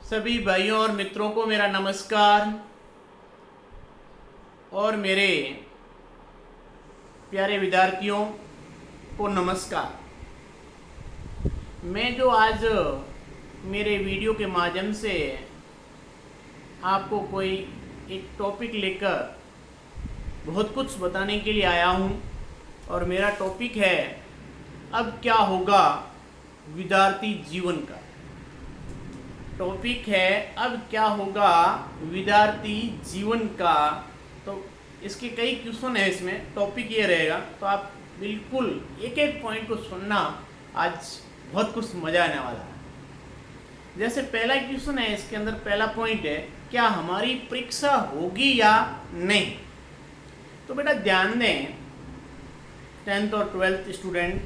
सभी भाइयों और मित्रों को मेरा नमस्कार और मेरे प्यारे विद्यार्थियों को नमस्कार। मैं जो आज मेरे वीडियो के माध्यम से आपको कोई एक टॉपिक लेकर बहुत कुछ बताने के लिए आया हूँ और मेरा टॉपिक है अब क्या होगा विद्यार्थी जीवन का। टॉपिक है अब क्या होगा विद्यार्थी जीवन का। तो इसके कई क्वेश्चन है, इसमें टॉपिक ये रहेगा, तो आप बिल्कुल एक एक पॉइंट को सुनना, आज बहुत कुछ मजा आने वाला है। जैसे पहला क्वेश्चन है, इसके अंदर पहला पॉइंट है क्या हमारी परीक्षा होगी या नहीं। तो बेटा ध्यान दें, 10th और 12th स्टूडेंट,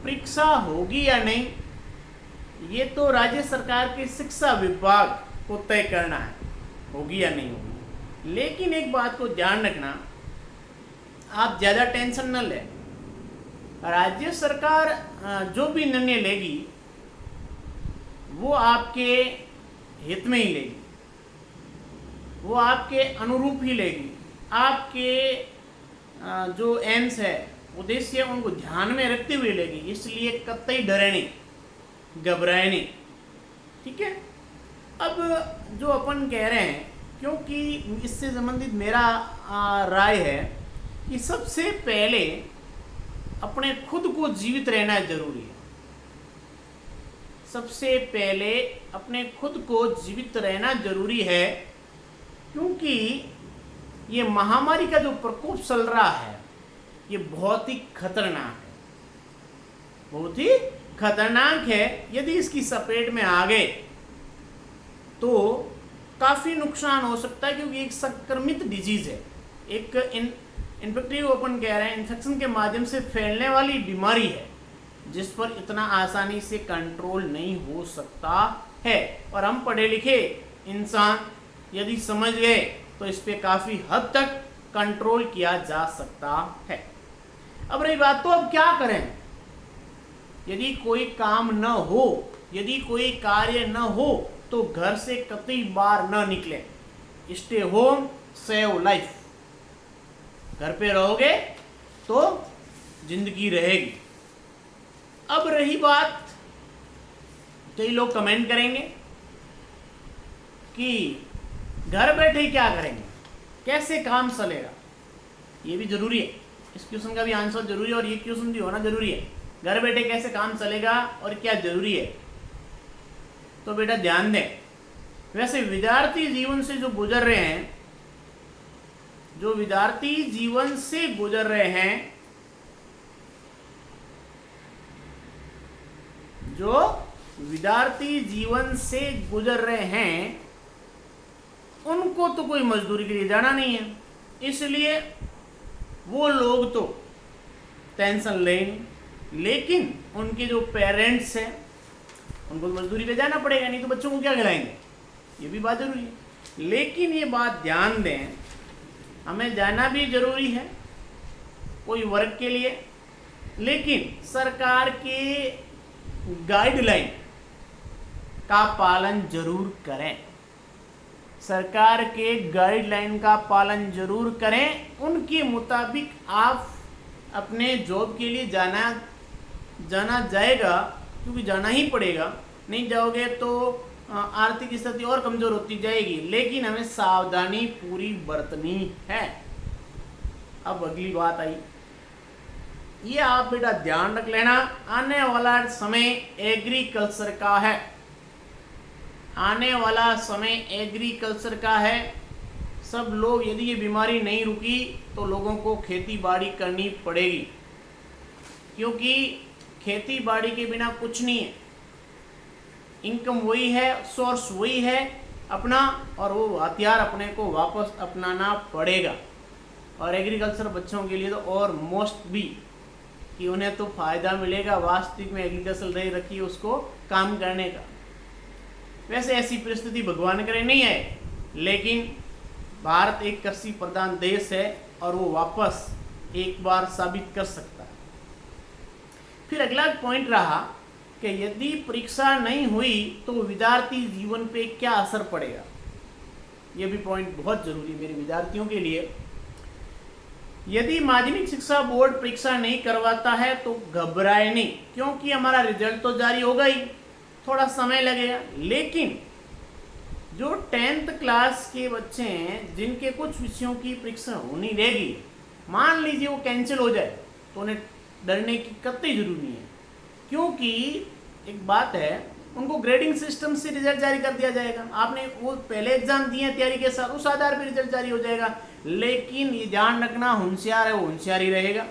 परीक्षा होगी या नहीं ये तो राज्य सरकार के शिक्षा विभाग को तय करना है, होगी या नहीं होगी। लेकिन एक बात को ध्यान रखना, आप ज़्यादा टेंशन न लें। राज्य सरकार जो भी निर्णय लेगी वो आपके हित में ही लेगी, वो आपके अनुरूप ही लेगी। आपके जो एम्स है, उद्देश्य है, उनको ध्यान में रखते हुए लेगी। इसलिए कतई डरे नहीं, घबराए नहीं, ठीक है। अब जो अपन कह रहे हैं, क्योंकि इससे संबंधित मेरा राय है कि सबसे पहले अपने खुद को जीवित रहना जरूरी है। सबसे पहले अपने खुद को जीवित रहना जरूरी है, क्योंकि ये महामारी का जो प्रकोप चल रहा है ये बहुत ही खतरनाक है, बहुत ही खतरनाक है। यदि इसकी चपेट में आ गए तो काफ़ी नुकसान हो सकता है, क्योंकि एक संक्रमित डिजीज है, एक इन्फेक्टिव अपन कह रहे हैं, इन्फेक्शन के माध्यम से फैलने वाली बीमारी है, जिस पर इतना आसानी से कंट्रोल नहीं हो सकता है। और हम पढ़े लिखे इंसान यदि समझ गए तो इस पर काफ़ी हद तक कंट्रोल किया जा सकता है। अब रही बात, तो अब क्या करें यदि कोई काम न हो, यदि कोई कार्य न हो, तो घर से कतई बार न निकले। Stay home save life. घर पे रहोगे तो जिंदगी रहेगी। अब रही बात, कई लोग कमेंट करेंगे कि घर बैठे क्या करेंगे, कैसे काम चलेगा। ये भी जरूरी है, इस क्वेश्चन का भी आंसर जरूरी है और ये क्वेश्चन भी होना जरूरी है। घर बैठे कैसे काम चलेगा और क्या जरूरी है। तो बेटा ध्यान दें, वैसे विद्यार्थी जीवन से जो गुजर रहे हैं, जो विद्यार्थी जीवन से गुजर रहे हैं, जो विद्यार्थी जीवन से गुजर रहे हैं, उनको तो कोई मजदूरी के लिए जाना नहीं है, इसलिए वो लोग तो टेंशन लेंगे। लेकिन उनके जो पेरेंट्स हैं उनको मजदूरी पे जाना पड़ेगा, नहीं तो बच्चों को क्या खिलाएंगे, ये भी बात जरूरी है। लेकिन ये बात ध्यान दें, हमें जाना भी जरूरी है कोई वर्क के लिए, लेकिन सरकार के गाइडलाइन का पालन जरूर करें। सरकार के गाइडलाइन का पालन जरूर करें, उनके मुताबिक आप अपने जॉब के लिए जाना जाएगा, क्योंकि जाना ही पड़ेगा। नहीं जाओगे तो आर्थिक स्थिति और कमजोर होती जाएगी। लेकिन हमें सावधानी पूरी बरतनी है। अब अगली बात आई, ये आप बेटा ध्यान रख लेना, आने वाला समय एग्रीकल्चर का है, आने वाला समय एग्रीकल्चर का है। सब लोग, यदि ये बीमारी नहीं रुकी तो लोगों को खेती बाड़ी करनी पड़ेगी, क्योंकि खेती बाड़ी के बिना कुछ नहीं है। इनकम वही है, सोर्स वही है अपना, और वो हथियार अपने को वापस अपनाना पड़ेगा। और एग्रीकल्चर बच्चों के लिए तो और मोस्ट भी, कि उन्हें तो फ़ायदा मिलेगा। वास्तविक में एग्रीकल्चर नहीं रखी उसको काम करने का। वैसे ऐसी परिस्थिति भगवान करे नहीं है, लेकिन भारत एक कृषि प्रधान देश है और वो वापस एक बार साबित कर सकता है। फिर अगला पॉइंट रहा कि कि यदि परीक्षा नहीं हुई तो विद्यार्थी जीवन पे क्या असर पड़ेगा। ये भी पॉइंट बहुत जरूरी है मेरे विद्यार्थियों के लिए। यदि माध्यमिक शिक्षा बोर्ड परीक्षा नहीं करवाता है तो घबराए नहीं, क्योंकि हमारा रिजल्ट तो जारी होगा ही, थोड़ा समय लगेगा। लेकिन जो 10th क्लास के बच्चे हैं जिनके कुछ विषयों की परीक्षा होनी रहेगी, मान लीजिए वो कैंसिल हो जाए, तो उन्हें डरने की कतई जरूरत नहीं है। क्योंकि एक बात है, उनको ग्रेडिंग सिस्टम से रिजल्ट जारी कर दिया जाएगा। आपने वो पहले एग्जाम दिए तैयारी के साथ, उस आधार पर रिजल्ट जारी हो जाएगा। लेकिन ये ध्यान रखना, होशियार है वो होशियार ही रहेगा,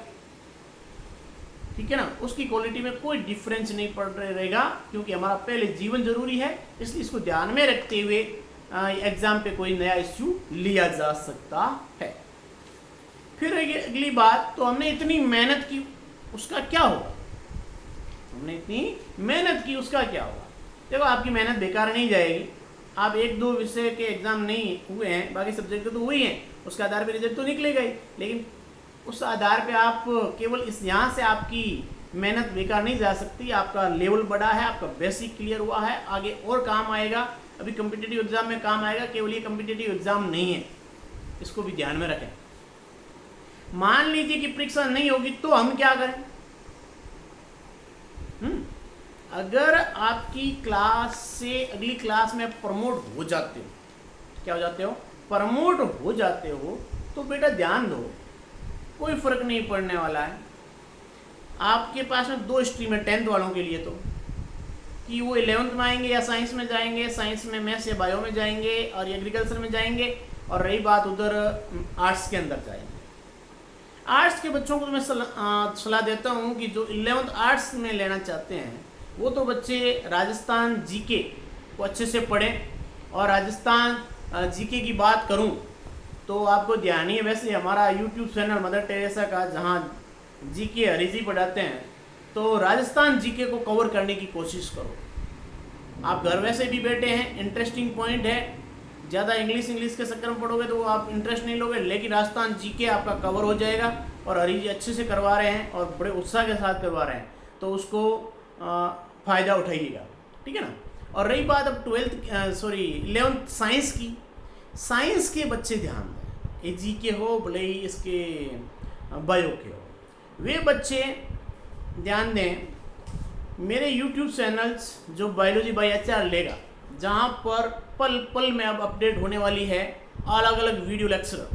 ठीक है ना, उसकी क्वालिटी में कोई डिफरेंस नहीं पड़ रहेगा, क्योंकि हमारा पहले जीवन जरूरी है। इसलिए इसको ध्यान में रखते हुए एग्जाम पे कोई नया इश्यू लिया जा सकता है। फिर अगली बात, तो हमने इतनी मेहनत की उसका क्या होगा। हमने इतनी मेहनत की उसका क्या होगा। देखो, आपकी मेहनत बेकार नहीं जाएगी। आप 1-2 विषय के एग्जाम नहीं हुए हैं, बाकी सब्जेक्ट तो हुई हैं, उसके आधार पर रिजल्ट तो निकलेगा ही। लेकिन उस आधार पे आप केवल इस यहाँ से आपकी मेहनत बेकार नहीं जा सकती। आपका लेवल बढ़ा है, आपका बेसिक क्लियर हुआ है, आगे और काम आएगा, अभी कम्पिटिटिव एग्जाम में काम आएगा। केवल ये कम्पिटिटिव एग्जाम नहीं है, इसको भी ध्यान में रखें। मान लीजिए कि परीक्षा नहीं होगी तो हम क्या करें। अगर आपकी क्लास से अगली क्लास में प्रमोट हो जाते हो, क्या हो जाते हो, प्रमोट हो जाते हो, तो बेटा ध्यान दो, कोई फर्क नहीं पड़ने वाला है। आपके पास में 2 स्ट्रीम है 10th वालों के लिए, तो कि वो 11th में आएंगे या साइंस में जाएंगे, साइंस में मैथ्स या बायो में जाएंगे और एग्रीकल्चर में जाएंगे, और रही बात उधर आर्ट्स के अंदर जाएंगे। आर्ट्स के बच्चों को मैं सलाह देता हूँ कि जो 11th आर्ट्स में लेना चाहते हैं वो तो बच्चे राजस्थान जीके को अच्छे से पढ़ें। और राजस्थान जीके की बात करूँ तो आपको ध्यान ही है, वैसे हमारा यूट्यूब चैनल मदर टेरेसा का, जहाँ जीके हरी जी पढ़ाते हैं, तो राजस्थान जीके को कवर करने की कोशिश करो। आप घर वैसे भी बैठे हैं, इंटरेस्टिंग पॉइंट है, ज़्यादा इंग्लिश के चक्कर में पढ़ोगे तो आप इंटरेस्ट नहीं लोगे, लेकिन राजस्थान जीके आपका कवर हो जाएगा। और हरी जी अच्छे से करवा रहे हैं और बड़े उत्साह के साथ करवा रहे हैं, तो उसको फ़ायदा उठाइएगा, ठीक है ना। और रही बात अब 11th साइंस की, साइंस के बच्चे ध्यान दें, ये जीके हो भले ही इसके बायो के हो, वे बच्चे ध्यान दें। मेरे यूट्यूब चैनल्स जो बायोलॉजी बाय HR लेगा, जहाँ पर पल पल में अब अपडेट होने वाली है अलग अलग वीडियो लेक्चर,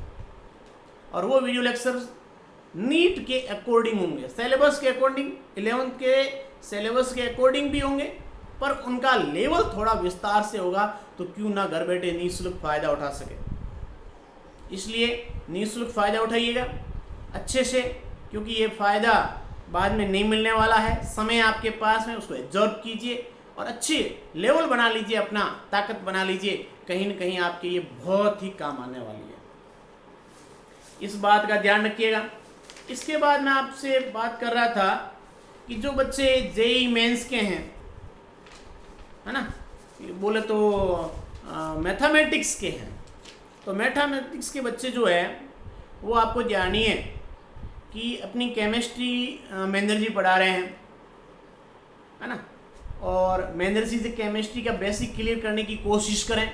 और वो वीडियो लेक्चर नीट के अकॉर्डिंग होंगे, सिलेबस के अकॉर्डिंग, 11th के सिलेबस के अकॉर्डिंग भी होंगे, पर उनका लेवल थोड़ा विस्तार से होगा, तो क्यों ना घर बैठे निःशुल्क फ़ायदा उठा सके। इसलिए निःशुल्क फ़ायदा उठाइएगा अच्छे से, क्योंकि ये फ़ायदा बाद में नहीं मिलने वाला है। समय आपके पास में, उसको एब्जॉर्ब कीजिए और अच्छे लेवल बना लीजिए, अपना ताकत बना लीजिए, कहीं ना कहीं आपके ये बहुत ही काम आने वाली है। इस बात का ध्यान रखिएगा। इसके बाद मैं आपसे बात कर रहा था कि जो बच्चे JEE मेंस के हैं, है ना, बोले तो मैथमेटिक्स के हैं, तो मैथमेटिक्स के बच्चे जो है वो आपको जानिए कि अपनी केमिस्ट्री महेंद्र जी पढ़ा रहे हैं, है ना, और महेंद्र जी से केमिस्ट्री का बेसिक क्लियर करने की कोशिश करें,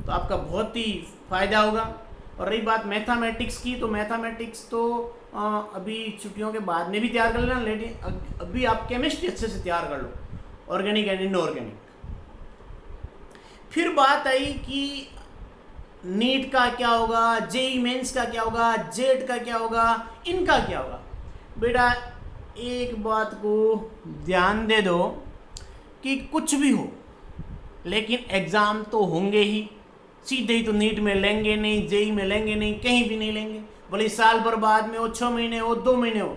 तो आपका बहुत ही फ़ायदा होगा। और रही बात मैथमेटिक्स की, तो मैथमेटिक्स तो अभी छुट्टियों के बाद में भी तैयार कर लेना, लेकिन अभी आप केमिस्ट्री अच्छे से तैयार कर लो, ऑर्गेनिक एंड इनऑर्गेनिक। फिर बात आई कि नीट का क्या होगा, JEE मेंस का क्या होगा, जेट का क्या होगा, इनका क्या होगा। बेटा एक बात को ध्यान दे दो कि कुछ भी हो, लेकिन एग्ज़ाम तो होंगे ही। सीधे ही तो नीट में लेंगे नहीं, JEE में लेंगे नहीं, कहीं भी नहीं लेंगे, भले साल भर बाद में हो, 6 महीने हो, 2 महीने हो।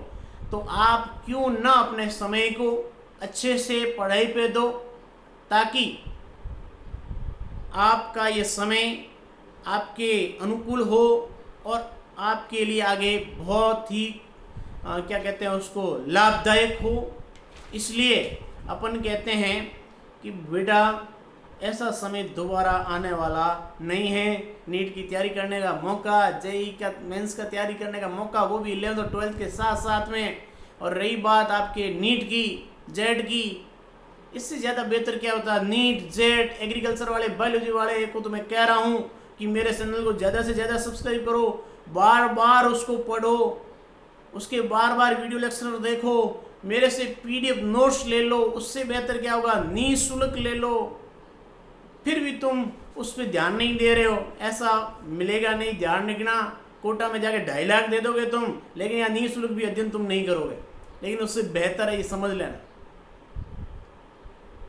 तो आप क्यों ना अपने समय को अच्छे से पढ़ाई पे दो, ताकि आपका ये समय आपके अनुकूल हो और आपके लिए आगे बहुत ही क्या कहते हैं उसको, लाभदायक हो। इसलिए अपन कहते हैं कि बेटा ऐसा समय दोबारा आने वाला नहीं है। नीट की तैयारी करने का मौका, JEE का मेंस का तैयारी करने का मौका, वो भी 11th और 12th के साथ साथ में। और रही बात आपके नीट की, जेड की, इससे ज़्यादा बेहतर क्या होता है, नीट जेट एग्रीकल्चर वाले बायोलॉजी वाले को तो मैं कह रहा हूँ कि मेरे चैनल को ज़्यादा से ज़्यादा सब्सक्राइब करो, बार बार उसको पढ़ो, उसके बार बार वीडियो लेक्चर देखो, मेरे से पीडीएफ नोट्स ले लो। उससे बेहतर क्या होगा, निःशुल्क ले लो। फिर भी तुम उस पर ध्यान नहीं दे रहे हो, ऐसा मिलेगा नहीं। ध्यान रखना, कोटा में जाके 2.5 लाख दे दोगे तुम, लेकिन यहाँ निःशुल्क भी अध्ययन तुम नहीं करोगे। लेकिन उससे बेहतर है, ये समझ लेना।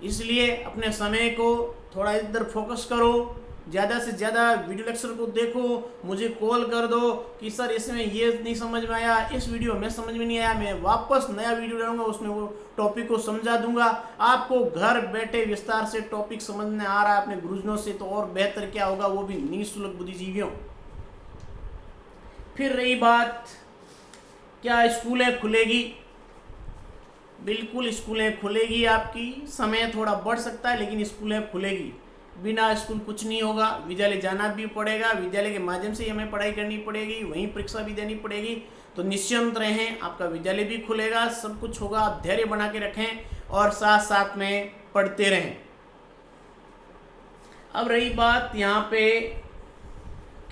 इसलिए अपने समय को थोड़ा इधर फोकस करो, ज़्यादा से ज़्यादा वीडियो लेक्चर को देखो, मुझे कॉल कर दो कि सर इसमें ये नहीं समझ में आया, इस वीडियो में समझ में नहीं आया, मैं वापस नया वीडियो डालूंगा, उसमें वो टॉपिक को समझा दूंगा। आपको घर बैठे विस्तार से टॉपिक समझने आ रहा है अपने गुरुजनों से, तो और बेहतर क्या होगा, वो भी निःशुल्क बुद्धिजीवियों। फिर रही बात, क्या स्कूलें खुलेगी? बिल्कुल स्कूलें खुलेगी, आपकी समय थोड़ा बढ़ सकता है लेकिन स्कूलें खुलेगी। बिना स्कूल कुछ नहीं होगा, विद्यालय जाना भी पड़ेगा, विद्यालय के माध्यम से ही हमें पढ़ाई करनी पड़ेगी, वहीं परीक्षा भी देनी पड़ेगी। तो निश्चिंत रहें, आपका विद्यालय भी खुलेगा, सब कुछ होगा। आप धैर्य बना के रखें और साथ साथ में पढ़ते रहें। अब रही बात यहाँ पे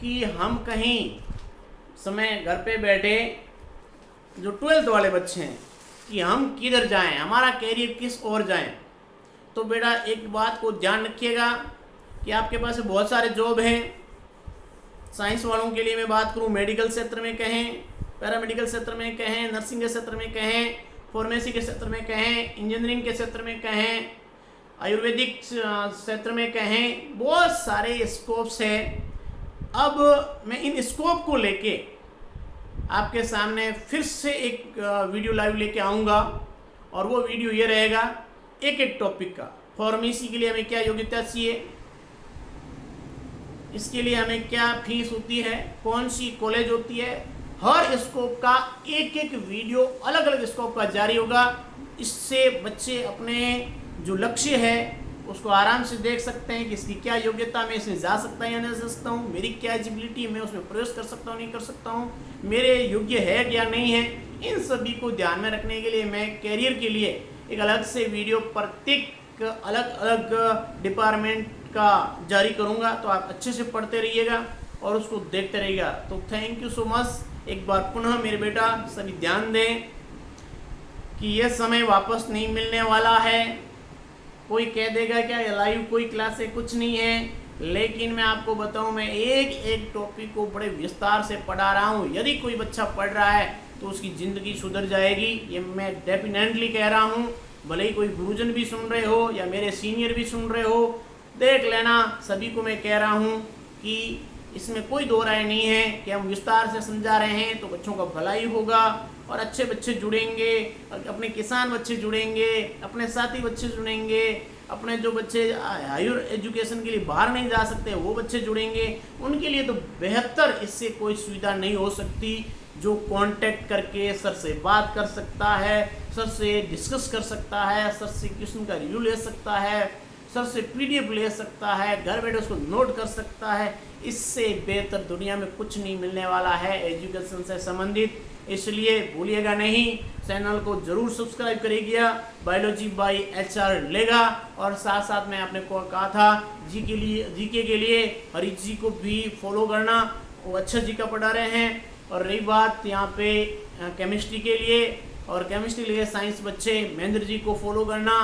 कि हम कहीं समय घर पे बैठे, जो 12th वाले बच्चे हैं, कि हम किधर जाएं, हमारा कैरियर किस ओर जाएं। तो बेटा एक बात को ध्यान रखिएगा कि आपके पास बहुत सारे जॉब हैं। साइंस वालों के लिए मैं बात करूं, मेडिकल क्षेत्र में कहें, पैरामेडिकल क्षेत्र में कहें, नर्सिंग के क्षेत्र में कहें, फार्मेसी के क्षेत्र में कहें, इंजीनियरिंग के क्षेत्र में कहें, आयुर्वेदिक क्षेत्र में कहें, बहुत सारे स्कोप्स हैं। अब मैं इन स्कोप को लेके आपके सामने फिर से एक वीडियो लाइव लेके आऊँगा, और वो वीडियो ये रहेगा एक एक टॉपिक का। फार्मेसी के लिए हमें क्या योग्यता चाहिए, इसके लिए हमें क्या फीस होती है, कौन सी कॉलेज होती है, हर स्कोप का एक एक वीडियो अलग अलग स्कोप का जारी होगा। इससे बच्चे अपने जो लक्ष्य है उसको आराम से देख सकते हैं कि इसकी क्या योग्यता, मैं इसमें जा सकता है या नहीं जा सकता हूँ, मेरी क्या एलिजिबिलिटी, मैं उसमें प्रवेश कर सकता हूँ नहीं कर सकता हूँ, मेरे योग्य है या नहीं है। इन सभी को ध्यान में रखने के लिए मैं कैरियर के लिए एक अलग से वीडियो प्रत्येक अलग अलग डिपार्टमेंट का जारी करूँगा। तो आप अच्छे से पढ़ते रहिएगा और उसको देखते रहिएगा। तो थैंक यू सो मच। एक बार पुनः मेरे बेटा सभी ध्यान दें कि यह समय वापस नहीं मिलने वाला है। कोई कह देगा क्या लाइव कोई क्लास है, कुछ नहीं है, लेकिन मैं आपको बताऊं, मैं एक एक टॉपिक को बड़े विस्तार से पढ़ा रहा हूं। यदि कोई बच्चा पढ़ रहा है तो उसकी ज़िंदगी सुधर जाएगी, ये मैं डेफिनेटली कह रहा हूं। भले ही कोई गुरुजन भी सुन रहे हो या मेरे सीनियर भी सुन रहे हो, देख लेना, सभी को मैं कह रहा हूं कि इसमें कोई दो राय नहीं है कि हम विस्तार से समझा रहे हैं तो बच्चों का भलाई होगा और अच्छे बच्चे जुड़ेंगे, अपने किसान बच्चे जुड़ेंगे, अपने साथी बच्चे जुड़ेंगे, अपने जो बच्चे हायर एजुकेशन के लिए बाहर नहीं जा सकते वो बच्चे जुड़ेंगे। उनके लिए तो बेहतर इससे कोई सुविधा नहीं हो सकती, जो कांटेक्ट करके सर से बात कर सकता है, सर से डिस्कस कर सकता है, सर से क्वेश्चन का रिव्यू ले सकता है, सर से पीडीएफ ले सकता है, घर बैठे उसको नोट कर सकता है। इससे बेहतर दुनिया में कुछ नहीं मिलने वाला है एजुकेशन से संबंधित। इसलिए भूलिएगा नहीं, चैनल को जरूर सब्सक्राइब करिएगा। बायोलॉजी बाय एचआर लेगा। और साथ साथ मैं आपने को कहा था जीके के लिए हरीश जी को भी फॉलो करना, वो अच्छा जी का पढ़ा रहे हैं। और रही बात यहाँ पे केमिस्ट्री के लिए, और केमिस्ट्री के लिए साइंस बच्चे महेंद्र जी को फॉलो करना,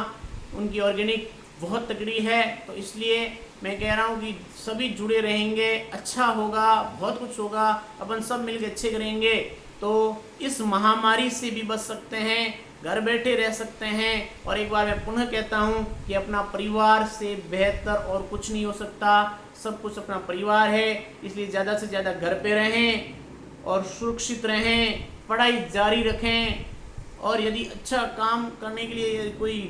उनकी ऑर्गेनिक बहुत तगड़ी है। तो इसलिए मैं कह रहा हूँ कि सभी जुड़े रहेंगे, अच्छा होगा, बहुत कुछ होगा, अपन सब मिलकर अच्छे करेंगे तो इस महामारी से भी बच सकते हैं, घर बैठे रह सकते हैं। और एक बार मैं पुनः कहता हूँ कि अपना परिवार से बेहतर और कुछ नहीं हो सकता, सब कुछ अपना परिवार है। इसलिए ज़्यादा से ज़्यादा घर पे रहें और सुरक्षित रहें, पढ़ाई जारी रखें। और यदि अच्छा काम करने के लिए कोई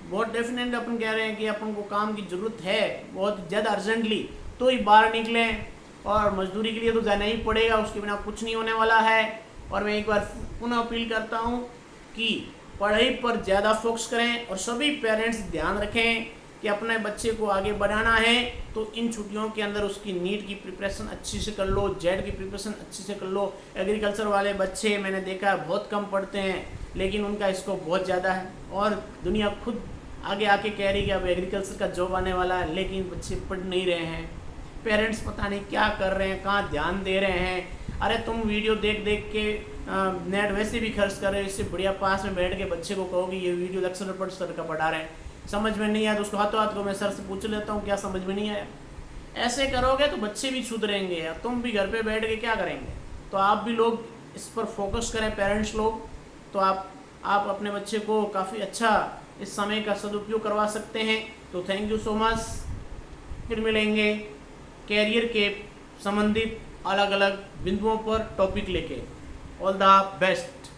बहुत डेफिनेटली अपन कह रहे हैं कि अपन को काम की ज़रूरत है बहुत ज़्यादा अर्जेंटली, तो ही बाहर निकलें। और मजदूरी के लिए तो जाना ही पड़ेगा, उसके बिना कुछ नहीं होने वाला है। और मैं एक बार पुनः अपील करता हूँ कि पढ़ाई पर ज़्यादा फोकस करें और सभी पेरेंट्स ध्यान रखें कि अपने बच्चे को आगे बढ़ाना है तो इन छुट्टियों के अंदर उसकी नीट की प्रिपरेशन अच्छी से कर लो, जेड की प्रिपरेशन अच्छी से कर लो। एग्रीकल्चर वाले बच्चे मैंने देखा है बहुत कम पढ़ते हैं, लेकिन उनका स्कोप बहुत ज़्यादा है और दुनिया खुद आगे आके कह रही कि अब एग्रीकल्चर का जॉब आने वाला है, लेकिन बच्चे पढ़ नहीं रहे हैं। पेरेंट्स पता नहीं क्या कर रहे हैं, कहाँ ध्यान दे रहे हैं। अरे तुम वीडियो देख देख के नेट वैसे भी खर्च कर रहे हो, इससे बढ़िया पास में बैठ के बच्चे को कहोगे ये वीडियो लेक्चर पर सर का पढ़ा रहे हैं, समझ में नहीं आया तो उसको हाथों हाथ को मैं सर से पूछ लेता हूँ क्या समझ में नहीं आया। ऐसे करोगे तो बच्चे भी सुधरेंगे या तुम भी घर पे बैठ के क्या करेंगे। तो आप भी लोग इस पर फोकस करें, पेरेंट्स लोग, तो आप अपने बच्चे को काफ़ी अच्छा इस समय का सदुपयोग करवा सकते हैं। तो थैंक यू सो मच। फिर मिलेंगे कैरियर के संबंधित अलग अलग बिंदुओं पर टॉपिक लेके। All the best.